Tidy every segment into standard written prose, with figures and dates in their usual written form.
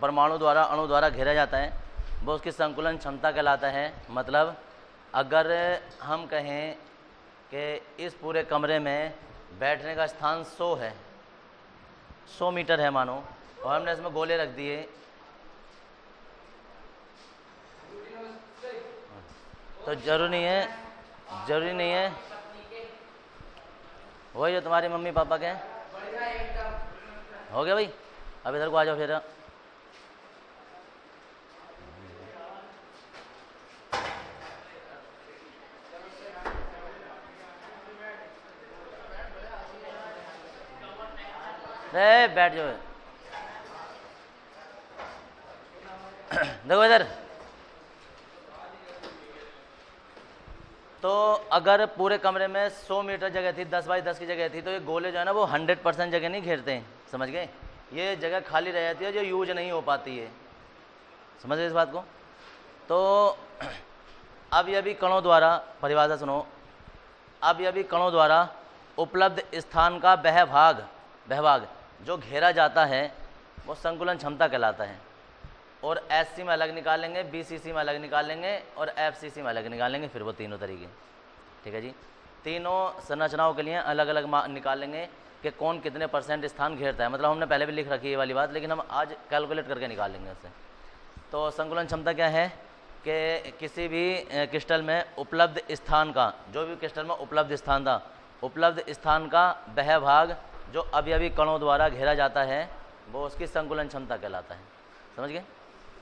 परमाणु द्वारा अणु द्वारा घेरा जाता है वो उसकी संकुलन क्षमता कहलाता है। मतलब अगर हम कहें कि इस पूरे कमरे में बैठने का स्थान 100 है, 100 मीटर है मानो, और हमने इसमें गोले रख दिए, तो जरूरी नहीं है वही जो तुम्हारे मम्मी पापा के हैं। हो गया भाई, अब इधर को आ जाओ फिर। बैठ जाओ। देखो इधर, तो अगर पूरे कमरे में 100 मीटर जगह थी, 10 बाई 10 की जगह थी, तो ये गोले जो है ना वो 100% जगह नहीं घेरते हैं, समझ गए। ये जगह खाली रह जाती है जो यूज नहीं हो पाती है, समझ गए इस बात को। तो अब ये भी कणों द्वारा, परिभाषा सुनो, अब ये भी कणों द्वारा उपलब्ध स्थान का बहभाग जो घेरा जाता है वो संकुलन क्षमता कहलाता है। और एससी में अलग निकालेंगे, बीसीसी में अलग निकालेंगे और एफसीसी में अलग निकालेंगे, फिर वो तीनों तरीके, ठीक है जी। तीनों संरचनाओं के लिए अलग अलग निकालेंगे कि कौन कितने % स्थान घेरता है। मतलब हमने पहले भी लिख रखी है ये वाली बात, लेकिन हम आज कैलकुलेट करके निकालेंगे उससे। तो संकुलन क्षमता क्या है कि किसी भी क्रिस्टल में उपलब्ध स्थान का, जो भी क्रिस्टल में उपलब्ध स्थान था, उपलब्ध स्थान का वह भाग जो अवयवी कणों द्वारा घेरा जाता है वो उसकी संकुलन क्षमता कहलाता है। समझ गए,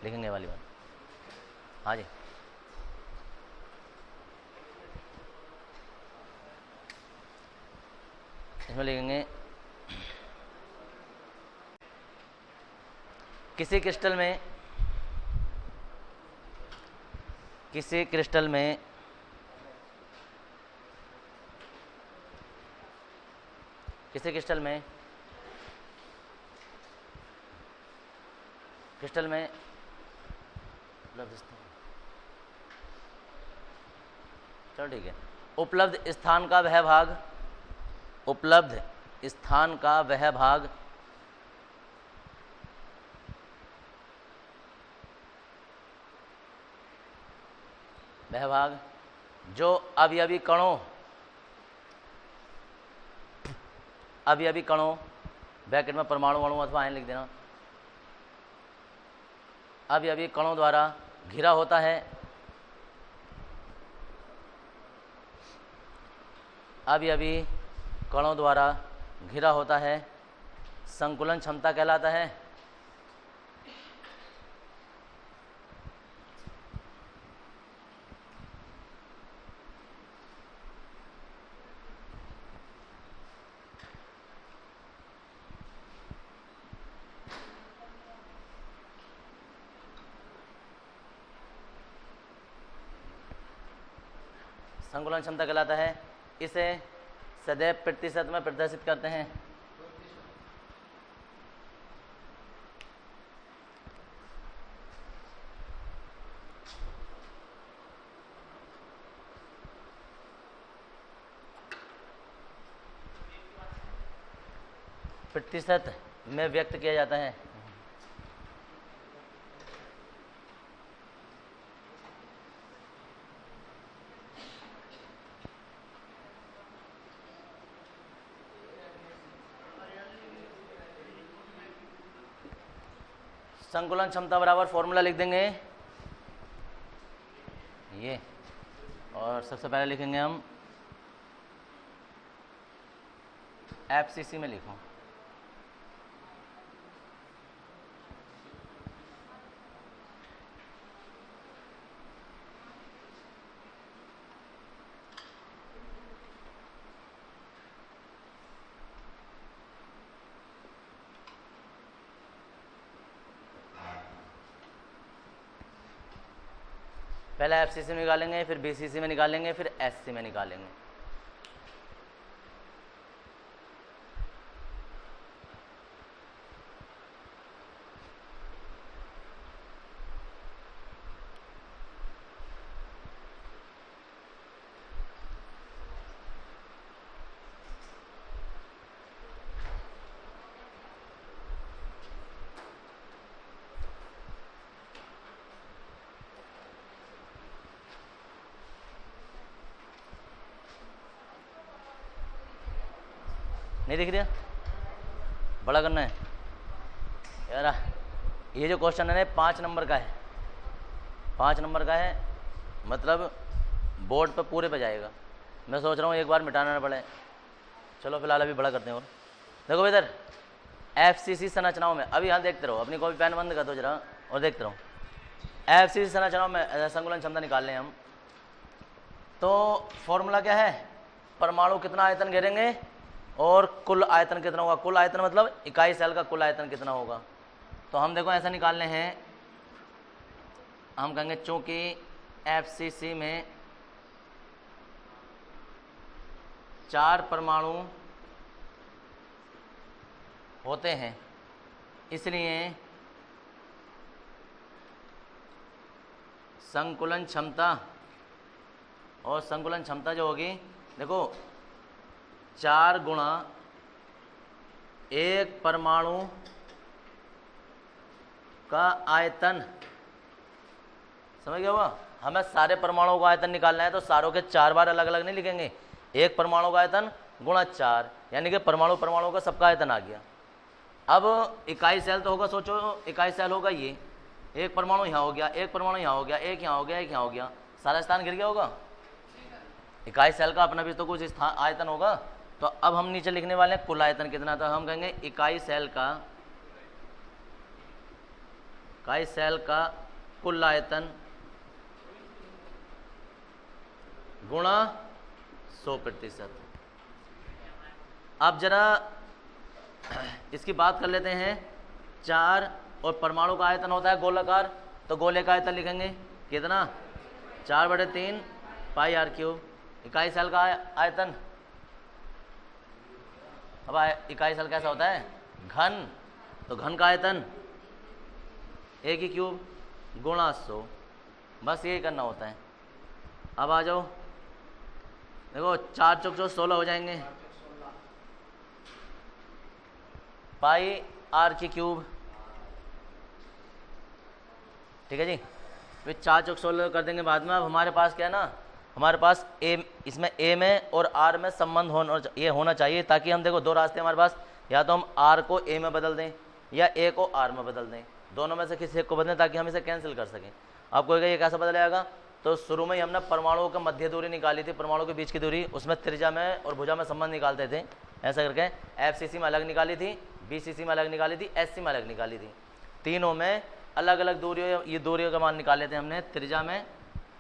लिखेंगे वाली बात। हाँ जी, इसमें लिखेंगे किसी क्रिस्टल में चलो ठीक है, उपलब्ध स्थान का वह भाग जो अवयवी कणों ब्रैकेट में परमाणु अणु अथवा आयन लिख देना, अवयवी कणों द्वारा घिरा होता है, अवयवी कणों द्वारा घिरा होता है, संकुलन क्षमता कहलाता है। संकुलन क्षमता कहलाता है। इसे सदैव प्रतिशत में प्रदर्शित करते हैं। प्रतिशत में व्यक्त किया जाता है। संकुलन क्षमता बराबर फॉर्मूला लिख देंगे ये, और सबसे पहले लिखेंगे हम एफसीसी में लिखो, पहले एफसीसी में निकालेंगे, फिर बीसीसी में निकालेंगे, फिर एससी में निकालेंगे। नहीं दिख रहा? बड़ा करना है यार। ये जो क्वेश्चन है 5 नंबर का है, 5 नंबर का है, मतलब बोर्ड पे पूरे पे जाएगा। मैं सोच रहा हूँ एक बार मिटाना ना पड़े। चलो फिलहाल अभी बड़ा करते हैं। और देखो इधर एफसीसी संरचनाओं में, अभी यहाँ देखते रहो, अपनी कॉपी पेन बंद कर दो जरा और देखते रहो। एफसीसी संरचनाओं में संकुलन क्षमता निकाल लें हम, तो फॉर्मूला क्या है? परमाणु कितना आयतन घेरेंगे और कुल आयतन कितना होगा। कुल आयतन मतलब इकाई सेल का कुल आयतन कितना होगा। तो हम देखो ऐसा निकालने हैं, हम कहेंगे चूंकि एफसीसी में 4 परमाणु होते हैं, इसलिए संकुलन क्षमता, और संकुलन क्षमता जो होगी देखो 4 गुणा 1 परमाणु का आयतन, समझ गया हुआ। हमें सारे परमाणुओं का आयतन निकालना है, तो सारों के 4 बार अलग अलग नहीं लिखेंगे, 1 परमाणु का आयतन गुणा 4, यानी कि परमाणु का सबका आयतन आ गया। अब इकाई सेल तो होगा, सोचो इकाई सेल होगा ये, 1 परमाणु यहाँ हो गया, 1 परमाणु यहाँ हो गया, 1 यहाँ हो गया, 1 यहाँ हो गया, सारा स्थान गिर गया होगा। इकाई सेल का अपना भी तो कुछ स्थान आयतन होगा। तो अब हम नीचे लिखने वाले हैं कुल आयतन कितना, तो हम कहेंगे इकाई सेल का कुल आयतन गुणा 100%। अब जरा इसकी बात कर लेते हैं। 4 और परमाणु का आयतन होता है गोलाकार, तो गोले का आयतन लिखेंगे कितना, 4/3 पाई r³। इकाई सेल का आयतन, अब इकाई सेल कैसा होता है, घन, तो घन का आयतन a³ गुणा 100, बस यही करना होता है। अब आ जाओ, देखो 4 चौक 16 हो जाएंगे, पाई r³, ठीक है जी। फिर 4 चौक 16 कर देंगे बाद में। अब हमारे पास क्या है ना, हमारे पास इसमें ए में और आर में संबंध ये होना चाहिए, ताकि हम देखो 2 रास्ते हमारे पास, या तो हम आर को ए में बदल दें या ए को आर में बदल दें, दोनों में से किसी एक को बदलें ताकि हम इसे कैंसिल कर सकें। आपको ये कैसे बदल जाएगा, तो शुरू में ही हमने परमाणुओं का मध्य दूरी निकाली थी, परमाणु के बीच की दूरी, उसमें त्रिज्या में और भुजा में संबंध निकालते थे, ऐसा करके एफसीसी में अलग निकाली थी, बीसीसी में अलग निकाली थी, एससी में अलग निकाली थी। तीनों में अलग अलग दूरियों, ये दूरियों का मान निकाले थे हमने त्रिज्या में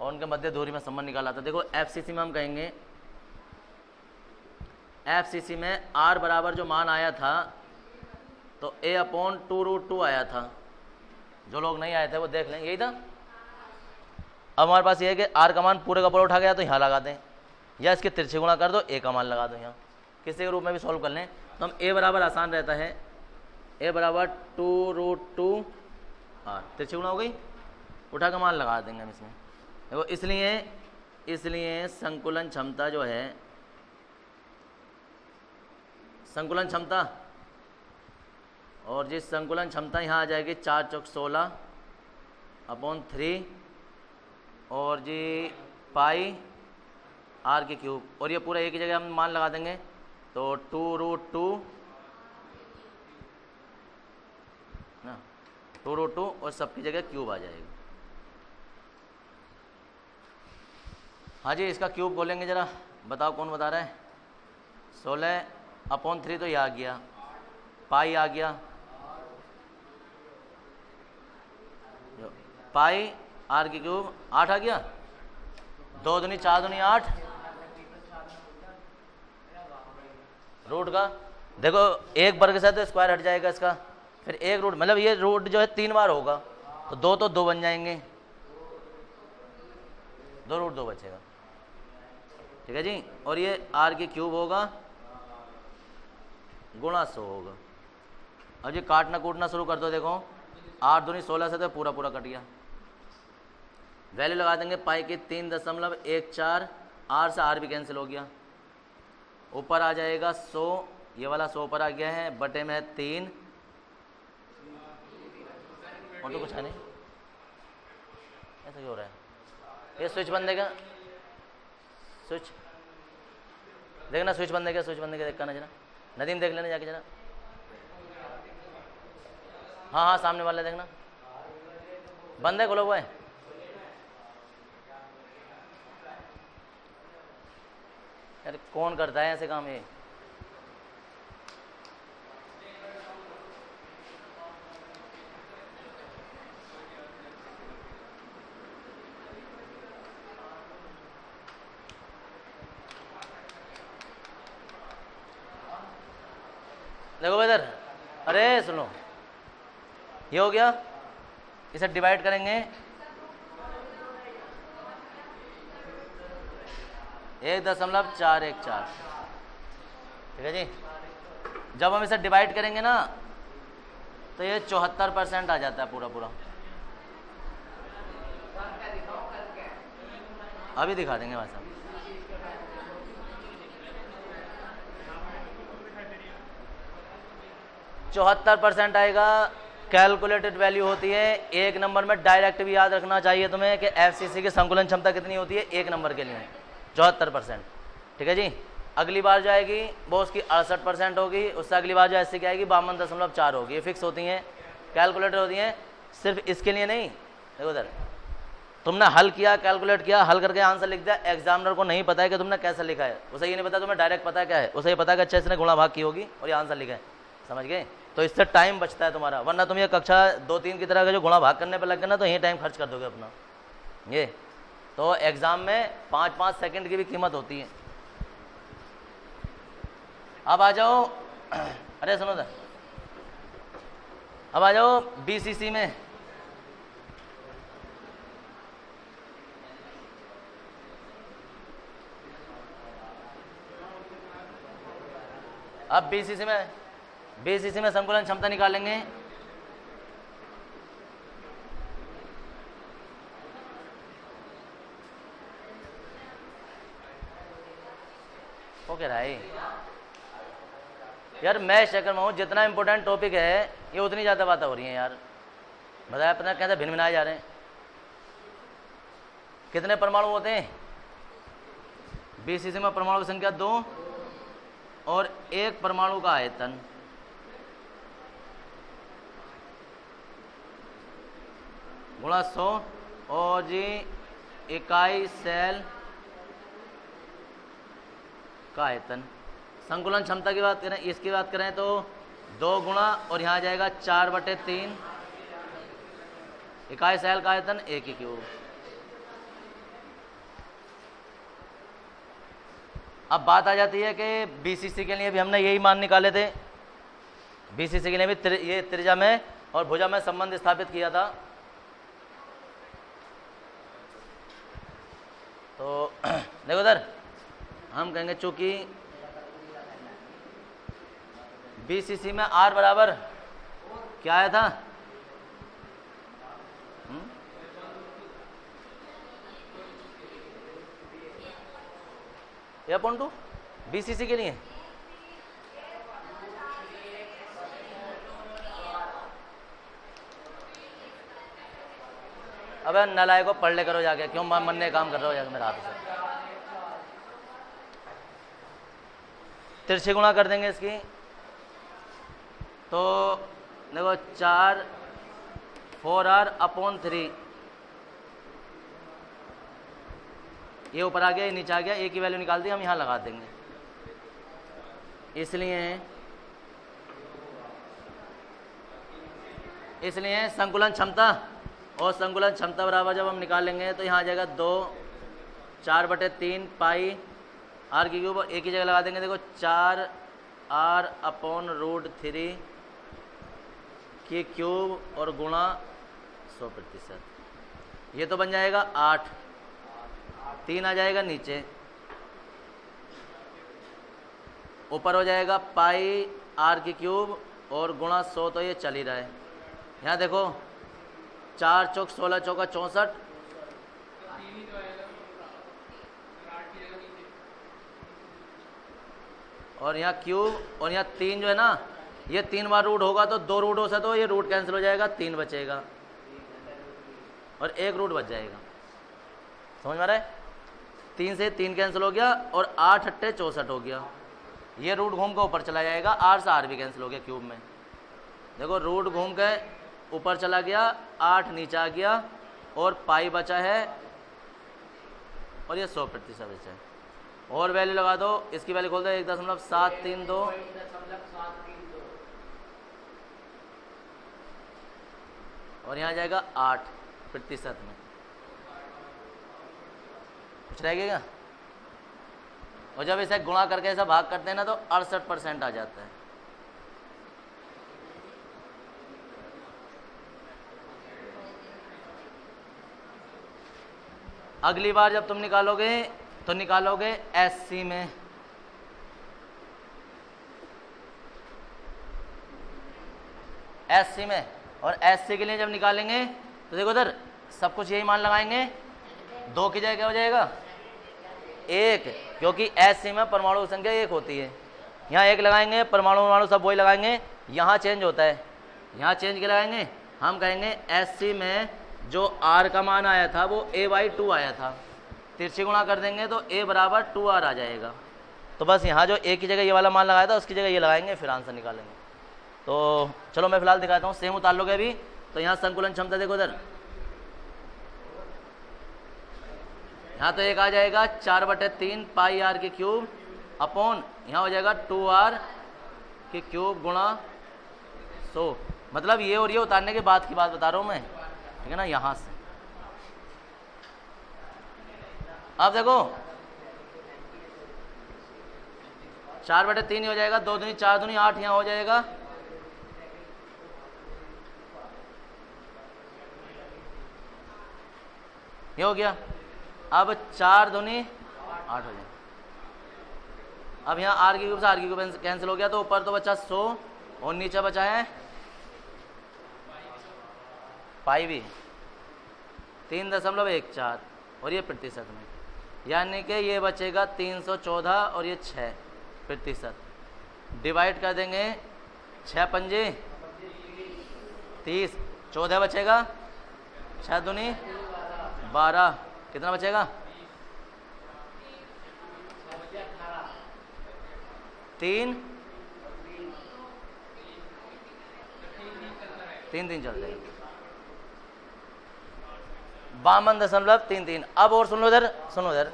और उनके मध्य दूरी में संबंध निकाला था। देखो एफसीसी में हम कहेंगे, एफसीसी में आर बराबर जो मान आया था तो a/2√2 आया था। जो लोग नहीं आए थे वो देख लें, यही था। अब हमारे पास ये है कि आर का मान पूरे का पूरा उठा गया तो यहाँ लगा दें, या इसके तिरछे गुणा कर दो, ए का मान लगा दो यहाँ, किसी के रूप में भी सॉल्व कर लें। तो हम a बराबर आसान रहता है, a बराबर 2√2 आर, तिरछे गुणा हो गई, उठा का मान लगा देंगे हम इसमें। देखो इसलिए संकुलन क्षमता जो है, संकुलन क्षमता, और जिस संकुलन क्षमता यहाँ आ जाएगी 4 चौक 16/3 और जी पाई r³, और ये पूरा एक ही जगह हम मान लगा देंगे, तो 2√2 ना, 2√2 और सबकी जगह क्यूब आ जाएगी। हाँ जी, इसका क्यूब बोलेंगे जरा, बताओ कौन बता रहा है। 16/3 तो ये आ गया, पाई आ गया, पाई r³, 8 आ गया, 2 दूनी 4 दूनी 8, रूट का देखो एक वर्ग से तो स्क्वायर हट जाएगा इसका, फिर एक रूट, मतलब ये रूट जो है 3 बार होगा, तो 2 तो 2 बन जाएंगे, 2√2 बचेगा, ठीक है जी। और ये r³ होगा गुणा 100 होगा। अब ये काटना कूटना शुरू कर दो, देखो 8 दूनी 16 से तो पूरा पूरा कट गया। वैल्यू लगा देंगे पाई की 3.14, आर से आर भी कैंसिल हो गया, ऊपर आ जाएगा 100, ये वाला 100 ऊपर आ गया है, बटे में है 3, और तो कुछ है नहीं। ऐसा क्यों हो रहा है, ये स्विच बंद देगा, स्विच देखना, स्विच बंद देगा, स्विच बंद देगा, देखना जरा, नदीम देख लेना जाके जरा। हाँ हाँ सामने वाला देखना, बंद है, खुला हुआ है। यार कौन करता है ऐसे काम ये? देखो इधर, अरे सुनो, ये हो गया, इसे डिवाइड करेंगे 1.414, ठीक है जी। जब हम इसे डिवाइड करेंगे ना तो ये 74% आ जाता है पूरा पूरा। अभी दिखा देंगे भाई साहब। 74% आएगा। कैलकुलेटेड वैल्यू होती है एक नंबर में। डायरेक्ट भी याद रखना चाहिए तुम्हें कि एफसीसी की संकुलन क्षमता कितनी होती है एक नंबर के लिए, 74%, ठीक है जी। अगली बार जो आएगी वो उसकी 68% होगी, उससे अगली बार जो ऐसी क्या आएगी 52.4 होगी। ये फिक्स होती हैं, कैलकुलेटर होती हैं, सिर्फ इसके लिए नहीं। देखो उधर तुमने हल किया, कैलकुलेट किया, हल करके आंसर लिख दिया, एग्जामिनर को नहीं पता है कि तुमने कैसे लिखा है, उसे ये नहीं पता तुम्हें डायरेक्ट पता है क्या है, उसे ये पता है कि अच्छे से गुणा भाग की होगी और ये आंसर लिखा है, समझ गए। तो इससे टाइम बचता है तुम्हारा, वरना तुम ये कक्षा 2-3 की तरह का जो गुणा भाग करने पर लग गए ना तो यही टाइम खर्च कर दोगे अपना। ये तो एग्जाम में 5-5 सेकंड की भी कीमत होती है। अब आ जाओ, अरे सुनो सर, अब आ जाओ बीसीसी में। अब बीसीसी में संकुलन क्षमता निकालेंगे। वो कह रहा है यार, मैं चक्कर में हूँ, जितना इंपॉर्टेंट टॉपिक है ये उतनी ज़्यादा बातें हो रही हैं यार। बताया पता कैसे भिन्न भिनाए जा रहे हैं। कितने परमाणु होते हैं बीसीसी में? परमाणु की संख्या 2 और एक परमाणु का आयतन गुणा 100 और जी इकाई सेल का आयतन। संकुलन क्षमता की बात करें, इसकी बात करें तो 2 गुणा और यहाँ जाएगा 4/3 इकाई सेल का आयतन 1 क्यूब। अब बात आ जाती है कि बीसीसी के लिए भी हमने यही मान निकाले थे। बीसीसी के लिए भी ये त्रिज्या में और भुजा में संबंध स्थापित किया था। तो देखो इधर हम कहेंगे चूंकि बीसीसी में आर बराबर क्या आया था? A/2 बीसीसी के लिए अबे नलाय को पढ़ ले करो जाके, क्यों मन ने काम कर रहे हो जाके मेरा हाथ से। तिरछी गुणा कर देंगे इसकी तो देखो 4/3 ये ऊपर आ गया, ये नीचे आ गया, एक ही वैल्यू निकाल दी, हम यहाँ लगा देंगे। इसलिए संकुलन क्षमता और संकुलन क्षमता बराबर जब हम निकालेंगे तो यहाँ आ जाएगा 2 4/3 पाई आर की क्यूब, एक ही जगह लगा देंगे। देखो 4r/√3 की क्यूब और गुणा 100%, ये तो बन जाएगा 8, 3 आ जाएगा नीचे, ऊपर हो जाएगा पाई आर की क्यूब और गुणा 100, तो ये चल ही रहा है। यहाँ देखो 4 चौक 16 चौका 64, और यहाँ क्यूब और यहाँ 3 जो है ना, ये 3 बार रूट होगा तो 2 रूटों से तो ये रूट कैंसिल हो जाएगा, 3 बचेगा और 1 रूट बच जाएगा। समझ में आ रहा है? 3 से 3 कैंसिल हो गया और 8 × 8 = 64 हो गया। ये रूट घूम के ऊपर चला जाएगा, आर से आर भी कैंसिल हो गया क्यूब में। देखो रूट घूम के ऊपर चला गया, 8 नीचे आ गया और पाई बचा है और ये 100% बचा है। और वैल्यू लगा दो, इसकी वैल्यू खोल दो 1.732 और यहाँ जाएगा 8% में। कुछ रह गया? और जब इसे गुणा करके ऐसा भाग करते हैं ना तो 68% आ जाता है। अगली बार जब तुम निकालोगे तो निकालोगे एससी में, एससी में। और एससी के लिए जब निकालेंगे तो देखो उधर सब कुछ यही मान लगाएंगे, 2 की जगह क्या हो जाएगा 1, क्योंकि एससी में परमाणु की संख्या 1 होती है। यहाँ 1 लगाएंगे, परमाणु सब वही लगाएंगे, यहाँ चेंज होता है, यहाँ चेंज के लगाएंगे। हम कहेंगे एससी में जो आर का मान आया था वो a/2 आया था, तिरछी गुणा कर देंगे तो a बराबर 2r आ जाएगा। तो बस यहाँ जो a की जगह ये वाला मान लगाया था उसकी जगह ये लगाएंगे, फिर आंसर निकालेंगे। तो चलो मैं फिलहाल दिखाता हूँ, सेम उतार लोगे अभी। तो यहाँ संकुलन क्षमता देखो उधर, यहाँ तो 1 आ जाएगा 4/3 पाई r की क्यूब अपॉन यहाँ हो जाएगा 2r की क्यूब गुणा 100। मतलब ये और ये उतारने के बाद की बात बता रहा हूँ मैं, ठीक है ना। यहाँ से अब देखो 4/3 ही हो जाएगा, 2 दूनी 4 दूनी 8 यहाँ हो जाएगा। ये हो गया। अब 4 दूनी 8 हो जाएगा। अब यहाँ आर की क्यूब से आर की क्यूब कैंसिल हो गया, तो ऊपर तो बचा 100 और नीचे बचा है पाई भी 3.14 और ये प्रतिशत में, यानी कि ये बचेगा 314 और ये 6%। डिवाइड कर देंगे 6 पंजे 30, 14 बचेगा, 6 दूनी 12, कितना बचेगा 3 3 चल जाएगा 52.33। अब और सुन लो इधर, सुनो इधर।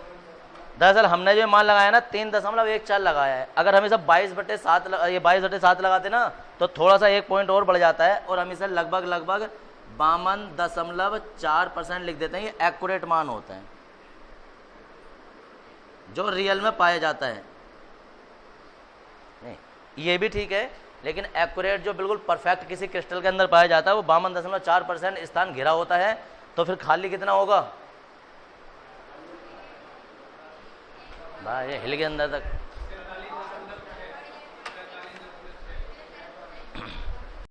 दरअसल हमने जो मान लगाया ना 3.14 लगाया है। अगर हम इसे 22/7 ये 22/7 लगाते ना तो थोड़ा सा 1 पॉइंट और बढ़ जाता है और हम इसे लगभग 52.4% लिख देते हैं। ये एक्यूरेट मान होता है जो रियल में पाया जाता है। नहीं, ये भी ठीक है, लेकिन एक्यूरेट जो बिल्कुल परफेक्ट किसी क्रिस्टल के अंदर पाया जाता है वो 52.4% स्थान घिरा होता है। तो फिर खाली कितना होगा भाई, ये हिल के अंदर तक।